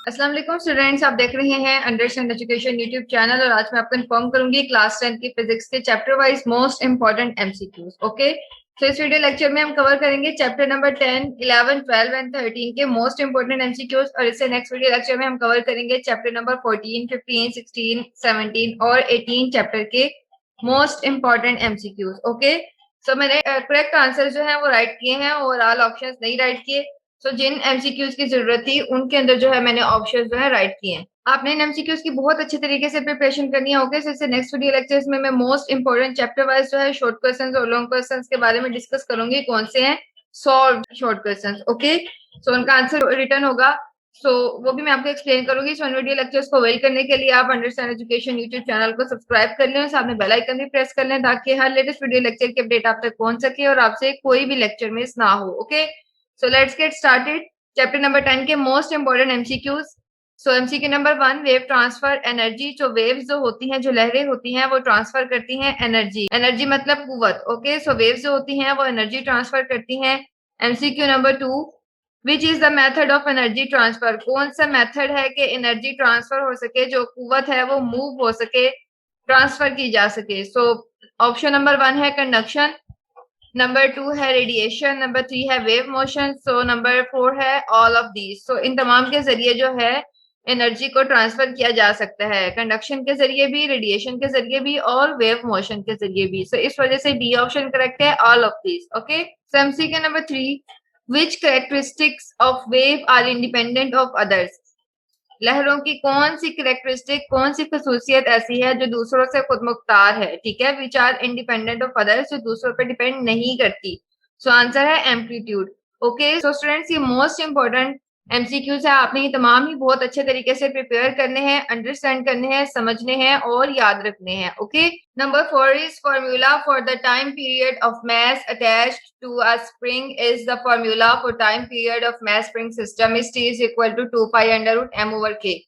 अस्सलाम वालेकुम स्टूडेंट्स, आप देख रहे हैं अंडरस्टैंड एजुकेशन यूट्यूब चैनल और आज मैं आपको इन्फॉर्म करूंगी क्लास 10 की फिजिक्स के chapter wise most important MCQs. Okay, तो इस वीडियो लेक्चर में हम कवर करेंगे चैप्टर नंबर 10, 11, 12 एंड 13 के मोस्ट इंपॉर्टेंट एमसीक्यूज और इससे नेक्स्ट वीडियो लेक्चर में हम कवर करेंगे चैप्टर नंबर 14, 15, 16, 17 और 18 चैप्टर के मोस्ट इंपॉर्टेंट एमसीक्यूज। ओके, सो मैंने करेक्ट आंसर जो है वो राइट किए हैं और ऑल ऑप्शंस नहीं राइट किए। तो जिन एमसीक्यूज की जरूरत थी उनके अंदर जो है मैंने ऑप्शन जो है राइट किए हैं। आपने इन एमसीक्यूज की बहुत अच्छे तरीके से प्रिपरेशन करनी है। ओके, इससे नेक्स्ट वीडियो लेक्चर्स में मैं मोस्ट इंपोर्टेंट चैप्टर वाइज जो है शॉर्ट क्वेश्चंस और लॉन्ग क्वेश्चंस के बारे में डिस्कस करूंगी। कौन से हैं सॉल्व शॉर्ट क्वेश्चंस। ओके, सो उनका आंसर रिटर्न होगा, सो वो भी मैं आपको एक्सप्लेन करूंगी। सो इन वीडियो लेक्चर्स को वेल करने के लिए आप अंडरस्टैंड एजुकेशन यूट्यूब चैनल को सब्सक्राइब कर लें और सामने बेल आइकन भी प्रेस कर लें ताकि हर लेटेस्ट वीडियो लेक्चर की अपडेट आप तक पहुंच सके और आपसे कोई भी लेक्चर मिस ना हो। Okay, so let's get started. Chapter number 10 के most important MCQs. So MCQ number 1, wave transfer energy. जो वेव्स जो होती हैं, जो लहरें होती हैं, वो ट्रांसफर करती हैं एनर्जी। एनर्जी मतलब कुव्वत। ओके, सो वेव्स जो होती हैं वो एनर्जी ट्रांसफर करती हैं। MCQ number 2, which is the method of energy transfer. कौन सा मेथड है कि एनर्जी ट्रांसफर हो सके, जो कुव्वत है वो मूव हो सके, ट्रांसफर की जा सके। सो ऑप्शन नंबर 1 है कंडक्शन, नंबर 2 है रेडिएशन, नंबर 3 है वेव मोशन, सो नंबर 4 है ऑल ऑफ दीज। सो इन तमाम के जरिए जो है एनर्जी को ट्रांसफर किया जा सकता है, कंडक्शन के जरिए भी, रेडिएशन के जरिए भी और वेव मोशन के जरिए भी। सो इस वजह से बी ऑप्शन करेक्ट है, all of these. Okay, so MCQ number 3, which characteristics of wave are independent of others. लहरों की कौन सी कैरेक्टरिस्टिक, कौन सी खसूसियत ऐसी है जो दूसरों से खुद मुख्तार है। ठीक है, which are independent of others, जो दूसरों पर डिपेंड नहीं करती। सो आंसर है एम्पलीट्यूड। ओके, सो स्टूडेंट्स ये मोस्ट इंपॉर्टेंट एमसीक्यूज है, आपने ये तमाम ही बहुत अच्छे तरीके से प्रिपेयर करने हैं, अंडरस्टैंड करने हैं, समझने हैं और याद रखने हैं। Okay, number 4 is formula for the time period of mass attached to a spring is the formula for time period of mass spring system is T is equal to 2 pi under root m over k।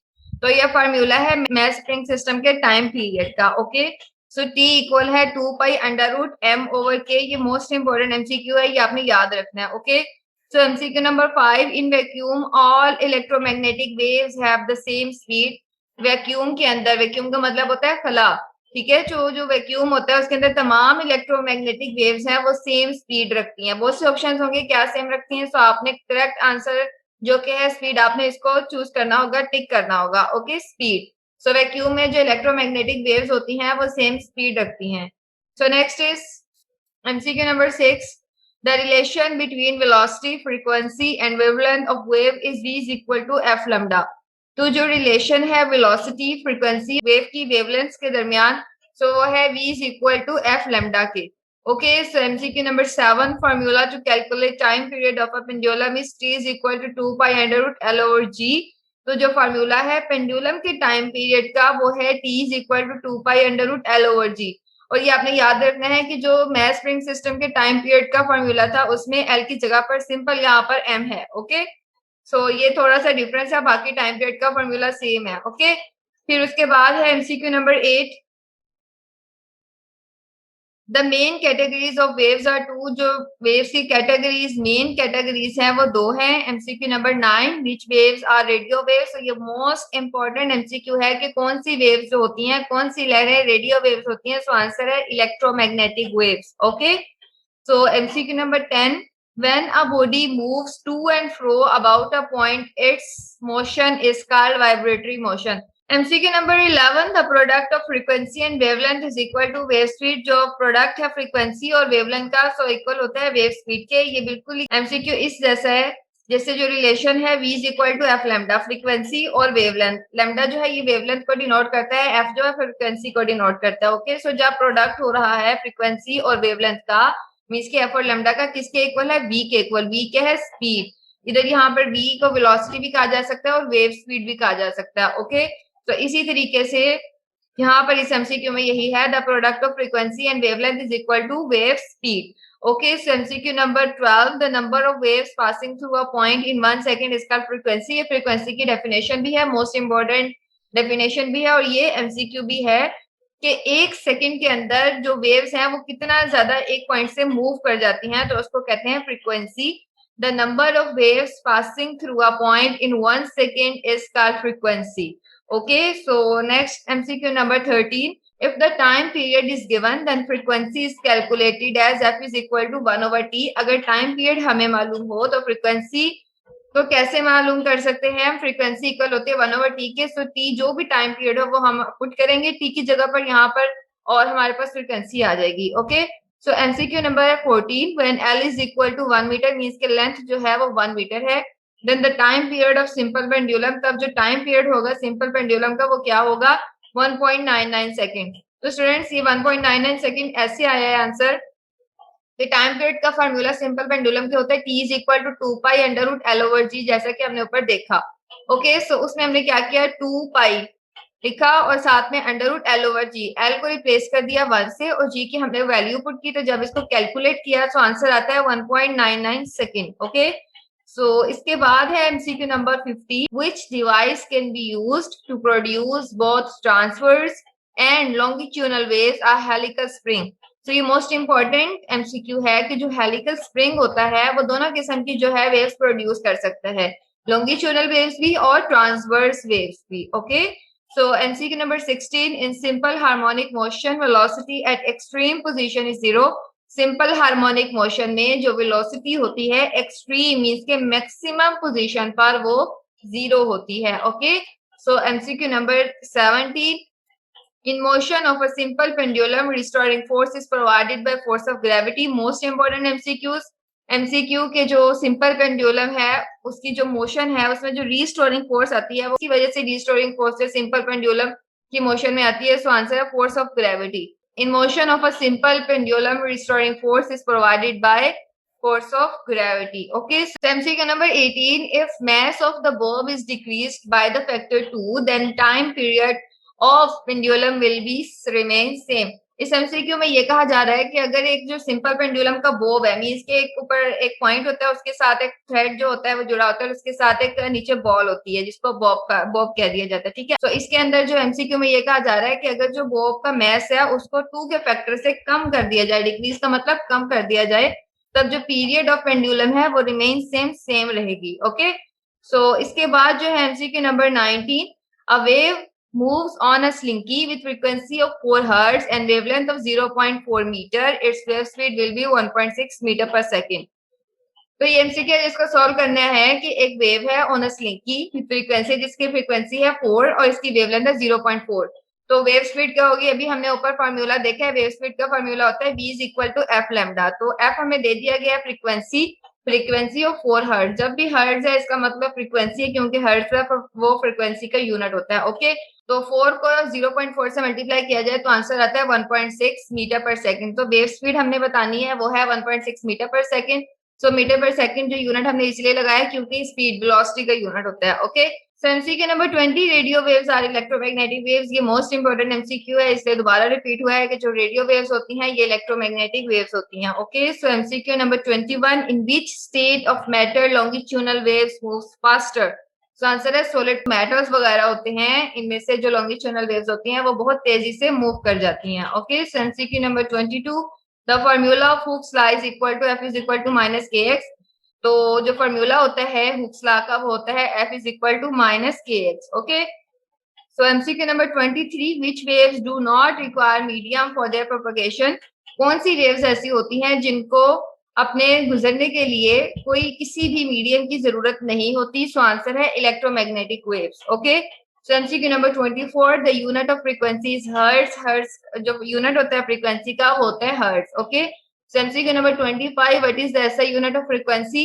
तो ये formula है mass spring system के time period का। Okay, सो T equal है 2 pi under root m over k। ये most important MCQ है, ये आपने याद रखना है। Okay, so MCQ number 5, in vacuum all electromagnetic waves have the same speed। Vacuum के अंदर, वैक्यूम का मतलब होता है खला। ठीक है, जो जो वैक्यूम होता है उसके अंदर तमाम इलेक्ट्रोमैग्नेटिक वेव्स हैं वो सेम स्पीड रखती हैं। बहुत से ऑप्शंस होंगे क्या सेम रखती हैं, सो आपने करेक्ट आंसर जो कि है स्पीड, आपने इसको चूज करना होगा, टिक करना होगा। Okay, speed. सो वैक्यूम में जो इलेक्ट्रोमैग्नेटिक वेव्स होती हैं वो सेम स्पीड रखती हैं। So next is MCQ number 6, the relation between velocity, frequency and wavelength of wave is V is equal to F lambda। तो जो रिलेशन है वेलोसिटी, फ्रीक्वेंसी, वेव की वेवलेंथ के दरमियान, सो वो है V is equal to F lambda के। Okay, so MCQ number 7, formula to calculate time period of a pendulum is T is equal to 2 pi under root L over G। तो जो formula है pendulum के time period का वो है T is equal to 2 pi under root L over G। और ये आपने याद रखना है कि जो मैस स्प्रिंग सिस्टम के टाइम पीरियड का फॉर्मूला था उसमें एल की जगह पर सिंपल यहाँ पर एम है। ओके, सो ये थोड़ा सा डिफरेंस है, बाकी टाइम पीरियड का फॉर्मूला सेम है। ओके, फिर उसके बाद है MCQ number 8, the main categories of waves are two. जो वेव्स की कैटेगरीज, मेन कैटेगरीज हैं वो दो हैं। MCQ number 9, which waves are radio waves. तो ये मोस्ट इंपॉर्टेंट एमसीक्यू है कि कौन सी वेव्स जो होती हैं, कौन सी लहरें रेडियो वेव्स होती हैं। सो आंसर है electromagnetic waves. Okay, so MCQ number 10, when a body moves to and fro about a point, its motion is called vibratory motion। MCQ number 11, the product of frequency and wavelength is equal to wave speed. जो product है frequency और wavelength का, so equal होता है wave speed के। ये बिल्कुल MCQ इस जैसा है जैसे जो रिलेशन है v is equal to F lambda, frequency और वेवलेंथ। लैम्डा जो है ये वेवलेंथ को डिनोट करता है, एफ जो है फ्रीक्वेंसी को डिनोट करता है। ओके, सो जब प्रोडक्ट हो रहा है फ्रीक्वेंसी और वेवलेंथ का, मींस के एफ और लैम्डा का किसके इक्वल है, v के इक्वल। v क्या है, स्पीड। इधर यहाँ पर v को वेलोसिटी भी कहा जा सकता है और वेव स्पीड भी कहा जा सकता है। ओके, तो इसी तरीके से यहाँ पर इस एमसीक्यू में यही है, the product of frequency and wavelength is equal to wave speed. Okay, so MCQ number 12, the number of waves passing through a point in 1 second is called frequency. ये फ्रीक्वेंसी की डेफिनेशन भी है, most important definition भी है, और ये MCQ भी है कि एक सेकंड के अंदर जो वेव्स हैं वो कितना ज्यादा एक पॉइंट से मूव कर जाती हैं, तो उसको कहते हैं frequency. the number of waves passing through a point in 1 second is called frequency. Okay, so next MCQ number 13. If the time period is given, then frequency is calculated as f is equal to 1 over t. अगर time period हमें मालूम हो तो frequency तो कैसे मालूम कर सकते हैं हम? फ्रीक्वेंसी इक्वल होती है 1 ओवर टी के. सो टी जो भी टाइम पीरियड हो वो हम पुट करेंगे टी की जगह पर यहाँ पर और हमारे पास फ्रीक्वेंसी आ जाएगी. ओके, सो एमसीक्यू नंबर है 14. When L is equal to 1 meter means के लेंथ जो है वो 1 मीटर है. Then the time period of simple pendulum, तब जो टाइम पीरियड होगा सिंपल पेंडुलम का वो क्या होगा? 1.99 सेकेंड. तो स्टूडेंट्स ये 1.99 सेकेंड ऐसे आया है आंसर. तो टाइम पीरियड का फार्मूला सिंपल पेंडुलम के होता है T is equal to 2 pi under root L over G, जैसा कि हमने ऊपर देखा. ओके, सो उसमें हमने क्या किया? 2 पाई लिखा और साथ में अंडर रूट एल ओवर जी. एल को रिप्लेस कर दिया 1 से और जी की हमने वैल्यू पुट की. तो जब इसको कैलकुलेट किया तो आंसर आता है 1.99 सेकेंड. ओके, सो इसके बाद है MCQ number 50. Which device can be used to produce both transverse and longitudinal waves a helical spring. तो ये मोस्ट इंपॉर्टेंट एमसीक्यू है कि जो हेलिकल स्प्रिंग होता है वो दोनों किस्म की जो है वेव्स प्रोड्यूस कर सकता है, लॉन्गिट्यूडनल वेव्स भी और ट्रांसवर्स वेव्स भी. Okay, so MCQ number 16. In simple harmonic motion velocity at extreme position is zero. Simple harmonic motion में जो वेलोसिटी होती है एक्सट्रीम मींस के मैक्सिमम पोजीशन पर वो जीरो होती है. Okay, so MCQ number 17. In motion of a simple pendulum, restoring force is provided by force of gravity. Most important MCQs. MCQ के जो सिंपल पेंडुलम है उसकी जो मोशन है उसमें जो रिस्टोरिंग फोर्स आती है वो की वजह से रिस्टोरिंग फोर्स से सिंपल पेंडुलम की मोशन में आती है. सो आंसर है force of gravity. In motion of a simple pendulum restoring force is provided by force of gravity. Okay, so MCQ number 18. If mass of the bulb is decreased by the factor 2, then time period of pendulum will be remain same. इस MCQ में ये कहा जा रहा है कि अगर एक जो सिंपल पेंडुलम का बोब है मींस के एक ऊपर एक पॉइंट होता है उसके साथ एक थ्रेड जो होता है वो जुड़ा होता है और उसके साथ एक नीचे बॉल होती है जिसको बॉब कह दिया जाता है. ठीक है, तो इसके अंदर जो एमसीक्यू में ये कहा जा रहा है कि अगर जो बॉब का मैस है उसको 2 के फैक्टर से कम कर दिया जाए, डिक्रीज का मतलब कम कर दिया जाए, तब जो पीरियड ऑफ पेंडुलम है वो रिमेन सेम रहेगी. ओके, सो इसके बाद जो है MCQ number 19. A wave moves on a slinky with frequency of 4 hertz and wavelength of 0.4 meter. Its wave speed will be 1.6 meter per second. तो ये एमसीक्यू इसको सॉल्व करना है कि एक वेव है ऑन अ स्लिंकी फ्रीक्वेंसी जिसकी frequency है 4 और इसकी वेवलेंथ है 0.4. तो वेव स्पीड क्या होगी? अभी हमने ऊपर फार्मूला देखा है. वेव स्पीड का फार्मूला होता है v is equal to F lambda. तो एफ हमें दे दिया गया है फ्रीक्वेंसी ऑफ 4 हर्ट्ज. जब भी हर्ट्ज है इसका मतलब फ्रीक्वेंसी है क्योंकि हर्ट्ज वो फ्रीक्वेंसी का यूनिट होता है. ओके, तो 4 को 0.4 से मल्टीप्लाई किया जाए तो आंसर आता है 1.6 मीटर पर सेकंड. तो वेव स्पीड हमने बतानी है वो है 1.6 मीटर पर सेकंड. सो मीटर पर सेकंड जो यूनिट हमने इसलिए लगाया क्योंकि स्पीड वेलोसिटी का यूनिट होता है. Okay, so MCQ number 20. Radio waves are electromagnetic waves. ये मोस्ट इंपोर्टेंट एमसीक्यू है इसलिए दोबारा रिपीट हुआ है कि जो रेडियो वेव्स होती हैं ये इलेक्ट्रोमैग्नेटिक वेव्स होती हैं. Okay, so MCQ number 21. In which state of matter longitudinal waves moves faster. So answer है सॉलिड मैटर्स वगैरह होते हैं इनमें से जो लॉन्गिट्यूडनल वेव्स होती हैं वो बहुत तेजी से मूव कर जाती हैं. Okay, so MCQ number 22. The formula of Hooke's law is equal to F is equal to minus K X. तो जो फार्मूला होता है हुक्स लॉ का वो होता है F is equal to minus K X. Okay, so MCQ number 23. Which waves do not require medium for their propagation. कौन सी वेव्स ऐसी होती हैं जिनको अपने गुजरने के लिए कोई किसी भी मीडियम की जरूरत नहीं होती. सो आंसर है electromagnetic waves. Okay, so MCQ number 24. The unit of frequency is hertz. Hertz जो यूनिट होता है फ्रीक्वेंसी का वो होता है hertz. Okay, so MCQ number 25. What is the SI unit of frequency.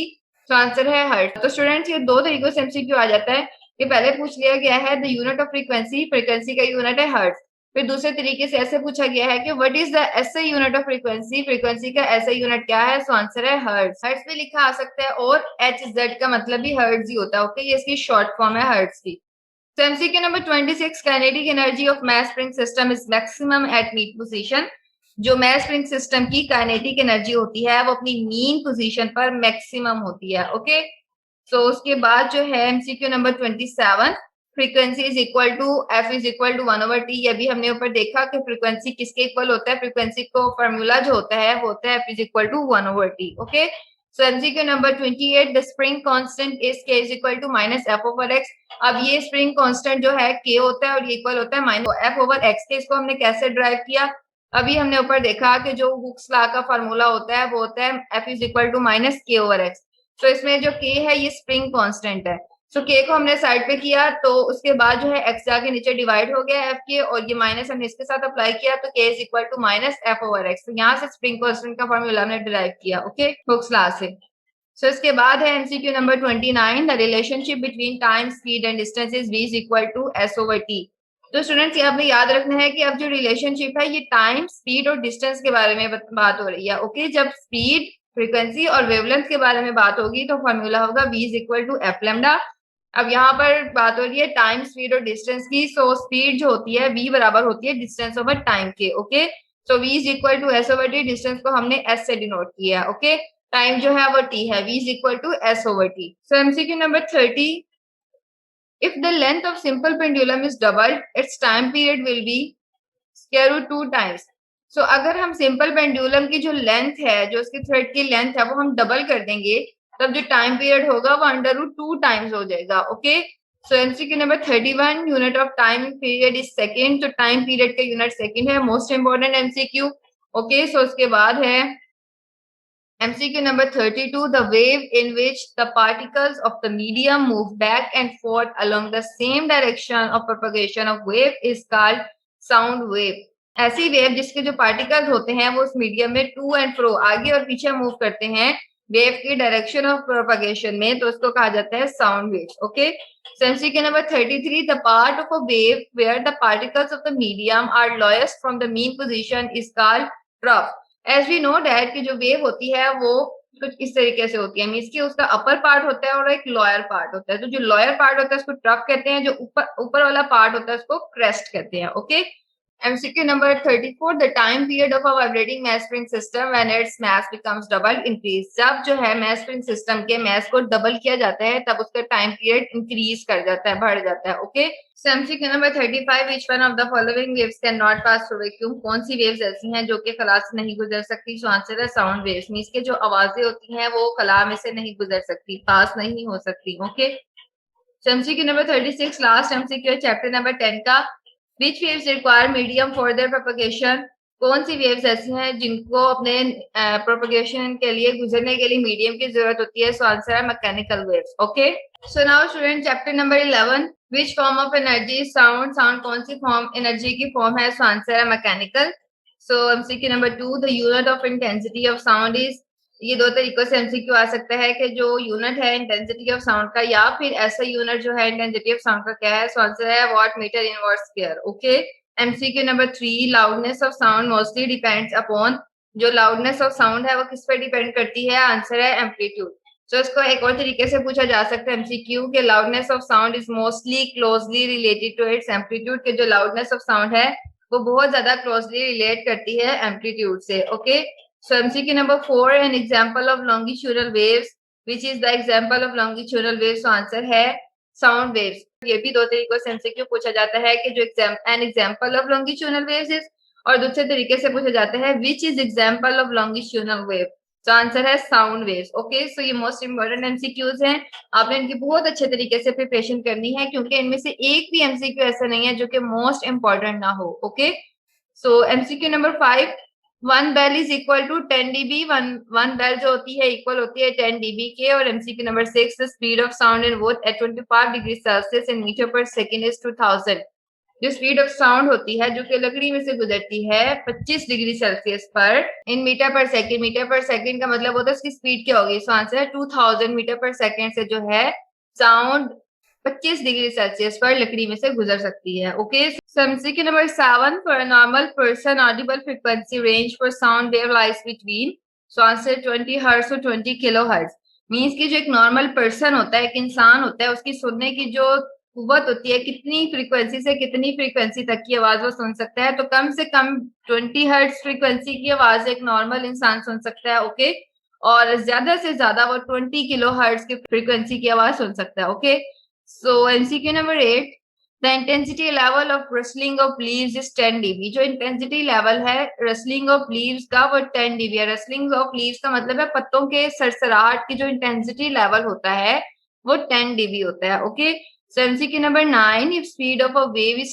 तो आंसर है हर्ट्ज. तो स्टूडेंट्स ये दो तरीकों से एमसीक्यू आ जाता है कि पहले पूछ लिया गया है the unit of frequency, frequency का यूनिट है हर्ट्ज. फिर दूसरे तरीके से ऐसे पूछा गया है कि what is the SI unit of frequency, frequency का एसआई यूनिट क्या है. सो आंसर है हर्ट्ज. हर्ट्ज भी लिखा आ सकता है और एचजेड का मतलब भी हर्ट्ज ही होता है. ओके, ये इसकी शॉर्ट फॉर्म है हर्ट्ज की. So MCQ number 26. Kinetic energy of mass spring system is maximum at mean position. जो मैस स्प्रिंग सिस्टम की काइनेटिक एनर्जी होती है वो अपनी मीन पोजीशन पर मैक्सिमम होती है. ओके, सो उसके बाद जो है MCQ number 27. Frequency is equal to F is equal to 1 over T. ये भी हमने ऊपर देखा कि फ्रीक्वेंसी किसके इक्वल होता है. फ्रीक्वेंसी को फॉर्मूला जो होता है वो होता है F is equal to 1 over T. Okay, so MCQ number 28, the spring constant is k is equal to minus F over X. अब ये स्प्रिंग कांस्टेंट जो है k होता है और ये इक्वल होता है माइनस एफ ओवर एक्स के। इसको हमने कैसे ड्राइव किया, अभी हमने ऊपर देखा कि जो हुक्स लॉ का फार्मूला होता है वो होता है F is equal to minus k over X. तो इसमें जो k है ये स्प्रिंग कांस्टेंट है। सो k को हमने साइड पे किया तो उसके बाद जो है x जाके नीचे डिवाइड हो गया f के, और ये माइनस हमने इसके साथ अप्लाई किया तो k is equal to minus F over X. तो यहाँ से स्प्रिंग कांस्टेंट का फार्मूला हमने डिराइव किया, ओके, हुक्स लॉ से। सो इसके बाद है MCQ number 29, the relationship between time speed and distance is v is equal to s over t। तो स्टूडेंट्स ये आपने याद रखना है कि अब जो रिलेशनशिप है ये टाइम स्पीड और डिस्टेंस के बारे में बात हो रही है, ओके। जब स्पीड फ्रीक्वेंसी और वेवलेंथ के बारे में बात होगी तो फॉर्मूला होगा v is equal to F lambda. अब यहाँ पर बात हो रही है टाइम स्पीड और डिस्टेंस की। सो स्पीड जो होती है v बराबर होती है डिस्टेंस ओवर टाइम के, okay. So v is equal to s over t, distance को हमने s से डिनोट किया, ओके। टाइम जो है वो t है, v is equal to s over t। So MCQ number 30, if the length of simple pendulum is doubled, its time period will be square root 2 times। सो अगर हम simple pendulum की जो length है, जो उसकी थ्रेड की length है, वो हम डबल कर देंगे तब जो टाइम पीरियड होगा वो अंडर रूट 2 टाइम्स हो जाएगा, okay. So MCQ number 31, unit of time period is second. तो टाइम पीरियड का यूनिट सेकेंड है, मोस्ट इंपॉर्टेंट एमसीक्यू, ओके। सो उसके बाद है MCQ number 32, the wave in which the particles of the medium move back and forth along the same direction of propagation of wave is called sound wave। ऐसी wave जिसके जो particles होते हैं वो उस मीडियम में टू एंड फ्रो आगे और पीछे मूव करते हैं वेव की डायरेक्शन ऑफ प्रोपगेशन में, तो उसको कहा जाता है sound wave, okay. So MCQ number 33, the part of a wave where the particles of the medium are lowest from the mean position is called trough। As we know that की जो wave होती है वो कुछ इस तरीके से होती है, मीन्स की उसका अपर पार्ट होता है और एक लोअर पार्ट होता है। तो जो लोअर पार्ट होता है उसको ट्रफ कहते हैं, जो ऊपर ऊपर वाला पार्ट होता है उसको क्रेस्ट कहते हैं, okay. MCQ number 34, the time period of a vibrating mass spring system when its mass becomes double increase। जब जो है mass spring system के mass को डबल किया जाता है तब उसका टाइम पीरियड इंक्रीज कर जाता है, बढ़ जाता है, okay. So MCQ number 35, which one of the following waves cannot pass through vacuum? कौन सी waves ऐसी हैं जो कि खला से नहीं गुजर सकती? सो आंसर है साउंड वेव्स, मींस के जो आवाजें होती हैं वो खला में से नहीं गुजर सकती, पास नहीं हो सकती, okay. So MCQ number 36, last MCQ है चैप्टर नंबर 10 का। Which waves require medium for their propagation? कौन सी वेव्स ऐसी हैं जिनको अपने प्रोपगेशन के लिए गुजरने के लिए मीडियम की जरूरत होती है? सो आंसर है mechanical waves, okay. So now student chapter number 11, which form of energy sound, sound कौन सी फॉर्म एनर्जी की फॉर्म है? सो आंसर है mechanical. So MCQ number 2, the unit of intensity of sound is. ये दो तरीकों से MCQ आ सकता है कि जो यूनिट है इंटेंसिटी ऑफ साउंड का, या फिर ऐसा यूनिट जो है इंटेंसिटी ऑफ साउंड का क्या है? सो आंसर है watt meter in what square, okay. MCQ number 3, loudness of sound mostly depends upon. जो लाउडनेस ऑफ साउंड है वो किस पे डिपेंड करती है? आंसर है एम्पलीट्यूड। तो इसको एक और तरीके से पूछा जा सकता है एमसीक्यू के, loudness of sound is mostly closely related to its amplitude, के जो लाउडनेस ऑफ साउंड है वो बहुत ज्यादा क्लोजली रिलेट करती है एम्पलीट्यूड से, okay. So MCQ number 4, an example of longitudinal waves, which is the example of longitudinal waves? So answer है sound waves। ये भी दो तरीकों से MCQ पूछा जाता है कि जो an example of longitudinal waves is, और दूसरे तरीके से पूछा जाता है which is example of longitudinal wave? तो आंसर है साउंड वेव्स, ओके। सो ये मोस्ट इंपोर्टेंट एमसीक्यूज हैं, आपने इनकी बहुत अच्छे तरीके से प्रिपरेशन करनी है क्योंकि इनमें से एक भी एमसीक्यू ऐसा नहीं है जो कि मोस्ट इंपॉर्टेंट ना हो, okay. So MCQ number 5, one bel is equal to 10 dB। One bel जो होती है इक्वल होती है 10 dB के। और MCQ number 6, the speed of sound in water at 25 degree Celsius in meter per second is 2000। जो स्पीड ऑफ साउंड होती है जो कि लकड़ी में से गुजरती है 25 डिग्री सेल्सियस पर इन meter per second. Metre per second का मतलब होता है उसकी स्पीड क्या होगी? सो आंसर है 2000 मीटर पर सेकेंड से जो है साउंड 25 डिग्री सेल्सियस पर लकड़ी में से गुजर सकती है, okay. MCQ number 7, for a normal person audible frequency range for sound wave lies between। so answer 20 hertz to 20 kilo hertz. Means की जो एक नॉर्मल पर्सन होता है, एक इंसान होता है, उसकी सुनने की जो कुव्वत होती है कितनी फ्रीक्वेंसी से कितनी फ्रीक्वेंसी तक की आवाज वो सुन सकता है? तो कम से कम 20 हर्ट्ज फ्रीक्वेंसी की आवाज एक नॉर्मल इंसान सुन सकता है, ओके। और ज्यादा से ज्यादा वो 20 किलो हर्ट्ज की फ्रीक्वेंसी की आवाज सुन सकता है, okay. So MCQ number 8, the intensity level of rustling of leaves is 10 dB। जो इंटेंसिटी लेवल है रसलिंग ऑफ लीव्स का वो 10 dB है। रसलिंग ऑफ लीव्स का मतलब है पत्तों के सरसराहट की जो इंटेंसिटी लेवल होता है वो 10 dB होता है। Okay, so MCQ number 9, if speed of a wave is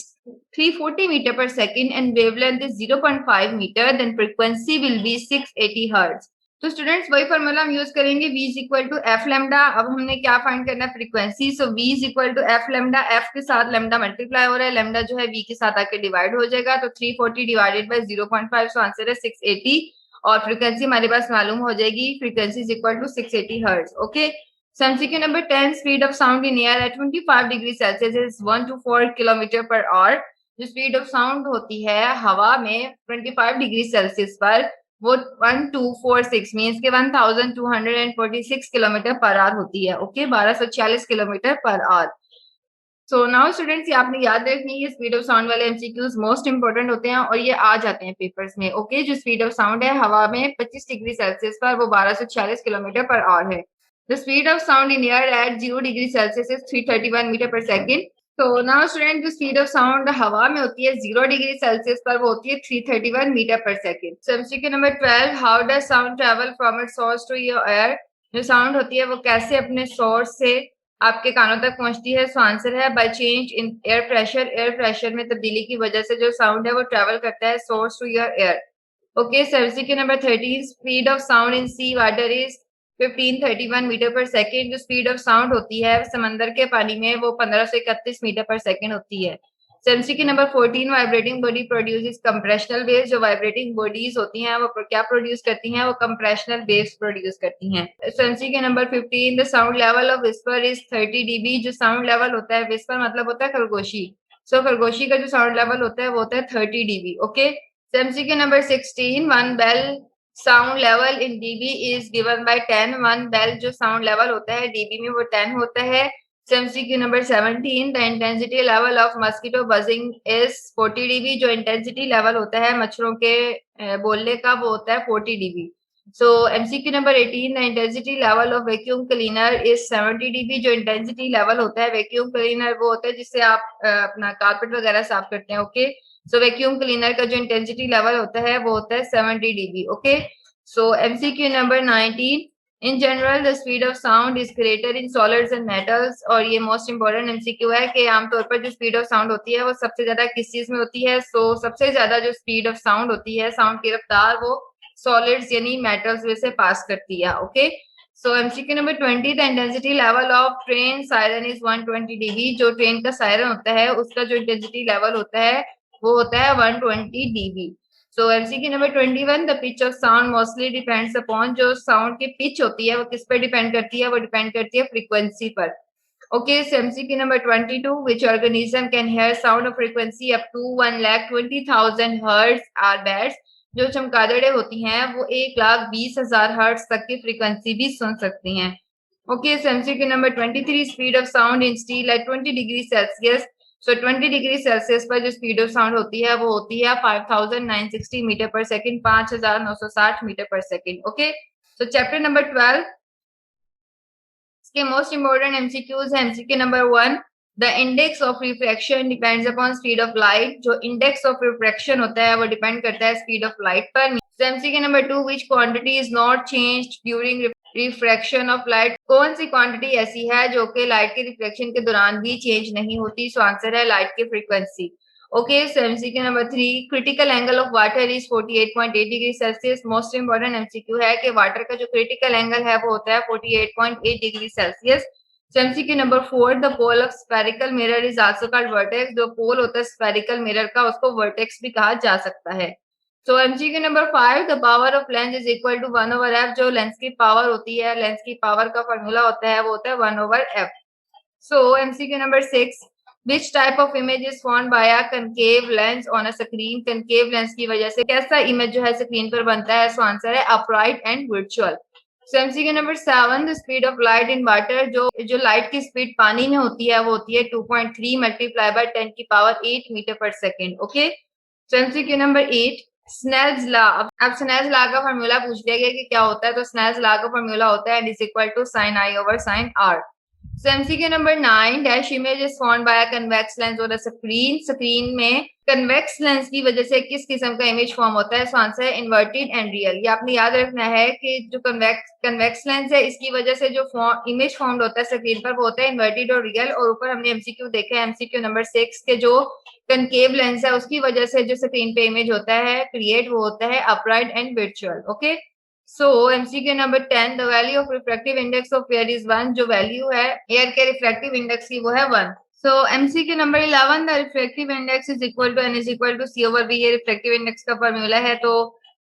340 meter per second and wavelength is 0.5 meter, then frequency will be 680 hertz। तो स्टूडेंट्स वही फॉर्मूला हम यूज करेंगे, v is equal to F lambda. अब हमने क्या find करना है, frequency. So v is equal to F lambda, F के साथ लेमडा मल्टीप्लाई हो रहा है, लेमडा जो है v के साथ आके डिवाइड हो जाएगा, तो 340 डिवाइडेड बाय 0.5, सो आंसर है 680। और फ्रीक्वेंसी हमारे पास मालूम हो जाएगी, frequency is equal to 680 hertz. Okay, MCQ number 10, speed of sound in air at 25 degree Celsius is 1 to 4 kilometre per our. जो स्पीड ऑफ साउंड होती है हवा में 25 डिग्री सेल्सियस पर वो 1246 मीन्स के 1246 किलोमीटर पर आवर होती है। Okay, 1246 kilometre per our. So now students, ये आपने याद रखनी है, स्पीड ऑफ साउंड वाले एमसीक्यूज मोस्ट इंपोर्टेंट होते हैं और ये आ जाते हैं पेपर्स में। ओके, जो स्पीड ऑफ साउंड है हवा में 25 डिग्री सेल्सियस पर वो 1246 किलोमीटर पर आवर है। The speed of sound in air at 0 degree Celsius is 331 meter per second. तो नाउ स्टूडेंट, जो स्पीड ऑफ साउंड हवा में होती है 0 डिग्री सेल्सियस पर वो होती है 331 meter per second. So MCQ number 12, how does sound travel from its source to your ear. जो साउंड होती है वो कैसे अपने सोर्स से आपके कानों तक पहुंचती है। सो आंसर है by change in air pressure. Air pressure में तब्दीली की वजह से जो साउंड है वो ट्रेवल करता है source to your ear. Okay, MCQ number 13, speed of sound in sea water is 1531 meter per second. जो स्पीड ऑफ साउंड होती है समंदर के पानी में वो 1531 मीटर पर सेकेंड होती है। MCQ number 14, vibrating body produces compressional waves. जो वाइब्रेटिंग बॉडीज होती हैं वो क्या प्रोड्यूस करती हैं, वो कंप्रेशनल वेव्स प्रोड्यूस करती हैं। MCQ number 15, the sound level of whisper is 30 dB। जो साउंड लेवल होता है, विस्पर मतलब होता है खरगोशी, सो खरगोशी का जो साउंड लेवल होता है वो होता है 30 dB। Okay, MCQ number 16, one bel sound level in dB is given by 10। One bel जो साउंड लेवल होता है dB में वो 10 होता है। MCQ नंबर 17, the intensity level of mosquito buzzing is 40 dB। जो इंटेंसिटी लेवल होता है मच्छरों के बोलने का वो होता है 40 dB। So MCQ number 18, the intensity level of vacuum cleaner is 70 dB। जो इंटेंसिटी लेवल होता है वैक्यूम क्लीनर वो होता है जिससे आप अपना कारपेट वगैरह साफ करते हैं। ओके, सो वैक्यूम क्लीनर का जो इंटेंसिटी लेवल होता है वो होता है 70 dB। Okay, so MCQ number 19, in general the speed of sound is greater in solids and metals. और ये मोस्ट इंपोर्टेंट एमसीक्यू है कि आमतौर पर जो स्पीड ऑफ साउंड होती है वो सबसे ज्यादा किस चीज में होती है। सो सबसे ज्यादा जो स्पीड ऑफ साउंड होती है, साउंड की रफ्तार, वो सॉलिड्स यानी मेटल्स में से पास करती है। Okay, so MCQ number 20, the intensity level of train siren is 120 dB। जो ट्रेन का सायरन होता है उसका जो इंटेंसिटी लेवल होता है वो होता है 120 dB। So MCQ number 21, the pitch of sound mostly depends upon. जो साउंड की पिच होती है वो किस पर डिपेंड करती है, वो डिपेंड करती है फ्रीक्वेंसी पर। Okay, MCQ number 22, which organism can hear sound of frequency up to 1,20,000 hertz are bats. जो चमगादड़ें होती हैं वो 1,20,000 हर्ट्ज तक की फ्रीक्वेंसी भी सुन सकती हैं। Okay, MCQ number 23, speed of sound in steel at 20 degree Celsius. So 20 degree Celsius पर जो स्पीड ऑफ साउंड होती है वो होती है 5,960 metre per second, 5,960 metre per second. Okay, सो चैप्टर नंबर 12 इसके मोस्ट इंपोर्टेंट एमसीक्यूज है। MCQ number 1, the index of refraction depends upon speed of light. जो इंडेक्स ऑफ रिफ्रैक्शन होता है वो डिपेंड करता है स्पीड ऑफ लाइट पर। MCQ number 2, which quantity is not changed during refraction of light. कौन सी quantity ऐसी है जो कि लाइट के रिफ्लेक्शन के दौरान भी चेंज नहीं होती। सो आंसर है लाइट की frequency. Okay, MCQ number 3, critical angle of water is 48.8 degree Celsius. Most important MCQ है कि वाटर का जो क्रिटिकल एंगल है वो होता है 48.8 degree Celsius. MCQ number 4, the pole of spherical mirror is also called vertex. जो पोल होता है स्फेरिकल मिरर का उसको वर्टेक्स भी कहा जा सकता है। So MCQ number 5, the power of lens is equal to 1/f। जो लेंस की पावर होती है, लेंस की पावर का फॉर्मूला होता है वो होता है 1/f। So MCQ number 6, which type of image is formed by a concave lens on a screen. Concave lens की वजह से कैसा इमेज जो है स्क्रीन पर बनता है। सो आंसर है upright and virtual. So MCQ number 7, the speed of light in water. जो लाइट की स्पीड पानी में होती है वो होती है 2.3 मल्टीप्लाई बाय 10 की power 8 metre per second. Okay, so MCQ number 8, Snell's law. अब स्नेल्स लॉ का फॉर्मूला पूछ लिया गया कि क्या होता है। तो स्नेल्स लॉ का फॉर्मूला होता है is equal to sine I over sine R. So MCQ number 9, dash image is formed by a convex lens or a screen. Screen में कन्वेक्स लेंस की वजह से किस किस्म का इमेज फॉर्म होता है? सो आंसर है इन्वर्टेड एंड रियल। ये आपने याद रखना है कि जो कन्वेक्स लेंस है इसकी वजह से जो इमेज फॉर्म होता है स्क्रीन पर वो होता है इन्वर्टेड और रियल। और ऊपर हमने एमसीक्यू देखा है, एमसीक्यू नंबर 6 के जो कनकेव लेंस है उसकी वजह से जो स्क्रीन पे इमेज होता है क्रिएट वो होता है upright and virtual. Okay, so MCQ number 10, the value of refractive index of air is 1। जो वैल्यू है एयर के रिफ्रैक्टिव इंडेक्स की वो है 1। So MCQ number 11, the refractive index is equal to N is equal to C over V. ये refractive index का formula है, तो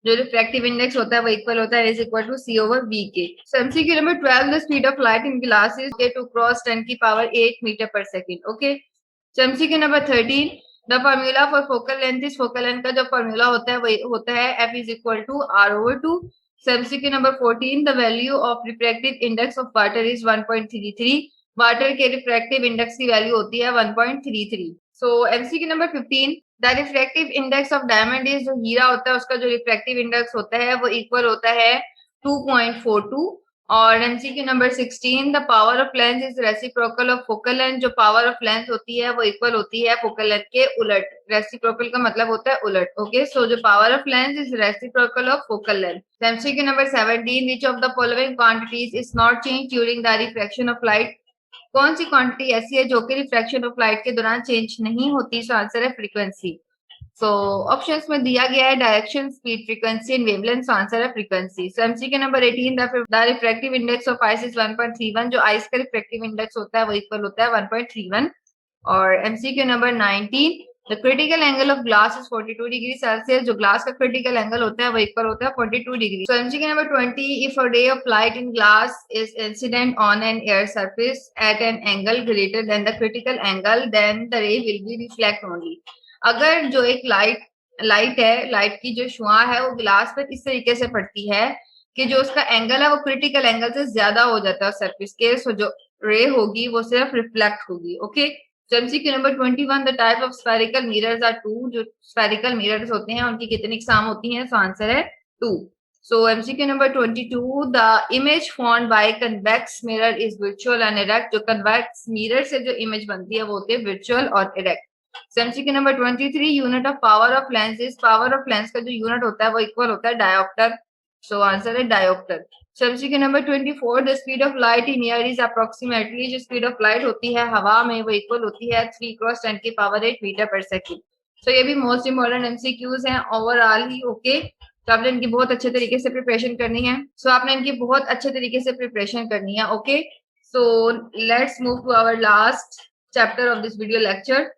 जो रिफ्रैक्टिव इंडेक्स होता है वो इक्वल होता है is equal to C over V के। So MCQ number 12, the speed of light in glasses two cross 10 की power 8 metre per second. Okay, so MCQ number 13, the formula for focal length is, focal length का जो formula होता है वो होता है F is equal to R over 2। MCQ number 14, the value of refractive index of water is 1.33। Water के refractive index की value होती है 1.33। So MCQ number 15, the refractive index of diamond is, जो हीरा होता है उसका जो रिफ्रैक्टिव इंडेक्स होता है वो इक्वल होता है 2.42। और MCQ number 16, the power of lens is reciprocal of focal length. जो पावर ऑफ लेंस होती है वो इक्वल होती है फोकल लेंथ के उलट। रेसिप्रोकल का मतलब होता है उलट। ओके, सो जो power of lens is reciprocal of focal length. MCQ number 17, which of the following quantities is not change during the refraction of light. कौन सी क्वांटिटी ऐसी है जो कि रिफ्रैक्शन ऑफ लाइट के दौरान चेंज नहीं होती? सो आंसर है फ्रीक्वेंसी। सो ऑप्शंस में दिया गया है direction, speed, frequency and wavelength. Answer है frequency. So MCQ number 18, the refractive index of ice is 1.31। जो आइस का रिफ्रैक्टिव इंडेक्स होता है वो इक्वल होता है 1.31। और MCQ number 19, the critical angle of glass is 42 degree Celsius. जो ग्लास का क्रिटिकल एंगल होता है वो इक्वल होता है 42 degree. So MCQ number 20, if a ray of light in glass is incident on an air surface at an angle greater than the critical angle, then the ray will be reflect only. अगर जो एक light है, light की जो शुआ है वो glass पर इस तरीके से पड़ती है कि जो उसका एंगल है वो क्रिटिकल एंगल से ज्यादा हो जाता है सरफेस के, सो जो रे होगी वो सिर्फ रिफ्लेक्ट होगी। Okay, so MCQ number 21, the type of spherical mirrors are 2। जो स्फेरिकल मिरर्स होते हैं उनकी कितनी इकसाम होती हैं? सो आंसर है 2। सो MCQ number 22, the image formed by convex mirror is virtual and erect. जो कन्वेक्स मिरर से जो इमेज बनती है वो होती है वर्चुअल और erect. MCQ number 23, unit of power of lens is, power of lens का जो यूनिट होता है वो इक्वल होता है डायोप्टर। सो आंसर है dioptre. MCQ number 24, the speed of light in air is approximately. जो स्पीड ऑफ लाइट होती है हवा में वो इक्वल होती है 3 क्रॉस 10 की पावर 8 मीटर पर सेकेंड। सो ये भी मोस्ट इंपॉर्टेंट एमसीक्यूज हैं ओवरऑल ही। ओके, तो आपने इनकी बहुत अच्छे तरीके से प्रिपरेशन करनी है। सो आपने इनकी बहुत अच्छे तरीके से प्रिपरेशन करनी है। Okay, so let's move to our last chapter of this video lecture.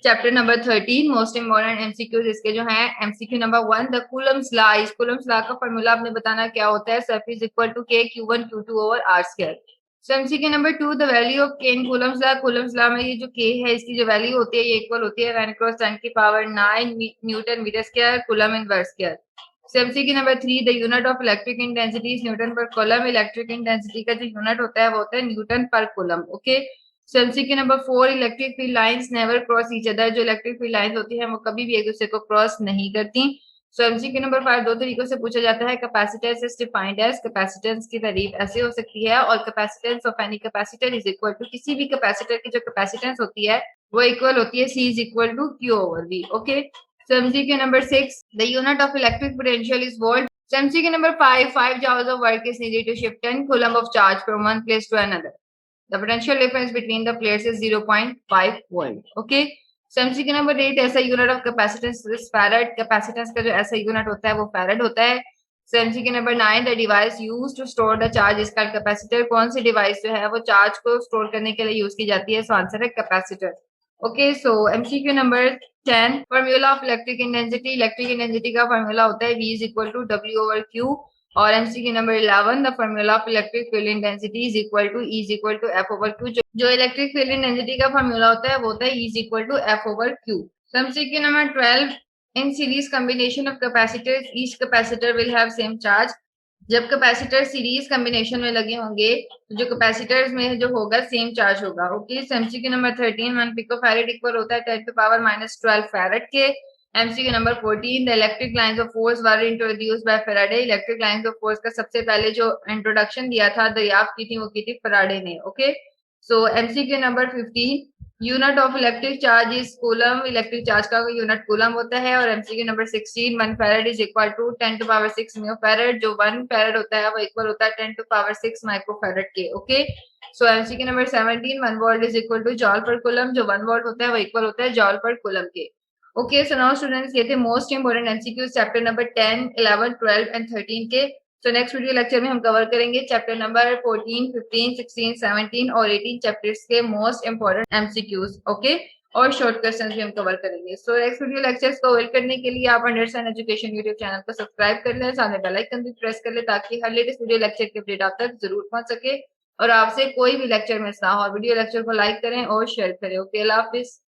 Chapter number 13, most important MCQs इसके जो हैं। MCQ number 1, the Coulomb's law. इस कूलम्स लॉ का फॉर्मूला आपने बताना क्या होता है? F is equal to K Q1 Q2 over R square. So MCQ number 2, the value of K in Coulomb's law. Coulomb's law में ये जो के है इसकी जो वैल्यू होती है ये इक्वल होती है 1 क्रॉस 10 की power 9 newton metre square coulomb inverse square. So MCQ number 3, the unit of electric intensity is newton पर कूलम। इलेक्ट्रिक इंटेंसिटी का जो यूनिट होता है वो होता है न्यूटन पर coulomb. Okay, so MCQ number 4, electric field lines never cross each other. जो इलेक्ट्रिक फील्ड लाइंस होती है वो कभी भी एक दूसरे को क्रॉस नहीं करती। सो एमसीक्यू नंबर 5 दो तरीकों से पूछा जाता है। Capacitance is defined as, capacitance की तारीफ ऐसे हो सकती है, और capacitance of any capacitor is equal to, किसी भी कैपेसिटर की जो कैपेसिटेंस होती है वो इक्वल होती है C is equal to Q over V। Okay, so MCQ number 6, the unit of electric potential is volt. So MCQ number 5 joules of work is needed to shift 10 coulomb of charge from one place to another. The potential difference between the plates is 0.5 volt. Okay. So MCQ number 8, ऐसा unit of capacitance is farad. Capacitance का जो ऐसा unit होता है वो farad होता है। So MCQ number 9, the device used to store the charge is called capacitor। कौन सी डिवाइस जो है वो चार्ज को स्टोर करने के लिए यूज की जाती है? सो आंसर है capacitor. Okay, so MCQ number 10, formula of electric intensity. Electric intensity का फॉर्मूला होता है V is equal to W over Q। और MCQ number 11, the formula of electric field intensity is equal to E is equal to F over Q। जो electric field intensity का formula होता है वो होता है E is equal to F over Q। MCQ number 12, in series combination of capacitors each capacitor will have same charge. जब capacitor series combination में लगे होंगे तो जो कैपेसिटर्स में जो होगा सेम चार्ज होगा। Okay, MCQ number 13, 1 picofarad equal होता है 10 टू पावर -12 फैरेड के। MCQ number 14, the electric lines of force were introduced by Faraday. Electric lines of force का सबसे पहले जो इंट्रोडक्शन दिया था, दरियाफ्त की थी वो की थी फैराडे ने। Okay, so MCQ number 15, unit of electric charge is coulomb. Electric charge का यूनिट कूलम होता है। और MCQ number 16, 1 farad is equal to 10 to power 6 microfarad. जो 1 फैराड होता है वो इक्वल होता है 10 टू पावर 6 माइक्रोफैराड के। Okay, so MCQ number 17, 1 volt is equal to joule per coulomb. जो 1 वोल्ट होता है वो इक्वल होता है जॉल पर कूलम के। ओके, सो नाउ स्टूडेंट्स, ये थे most important MCQ chapter number 10, 11, 12 and 13 के। सो नेक्स्ट वीडियो लेक्चर में हम कवर करेंगे चैप्टर नंबर 14, 15, 16, 17 और 18 चैप्टर्स के मोस्ट इंपोर्टेंट एमसीक्यूज। ओके, और शॉर्ट क्वेश्चन भी हम कवर करेंगे। सो नेक्स्ट वीडियो लेक्चर्स को अवेल करने के लिए आप अंडरस्टैंड एजुकेशन यूट्यूब चैनल को सब्सक्राइब कर लें, साथ में बेल आइकन भी प्रेस कर लें ताकि हर लेटेस्ट वीडियो लेक्चर की अपडेट आप तक जरूर पहुंच सके और आपसे कोई भी लेक्चर मिस ना हो। वीडियो लेक्चर को लाइक करें और शेयर करें। ओके, अल्लाह हाफिज।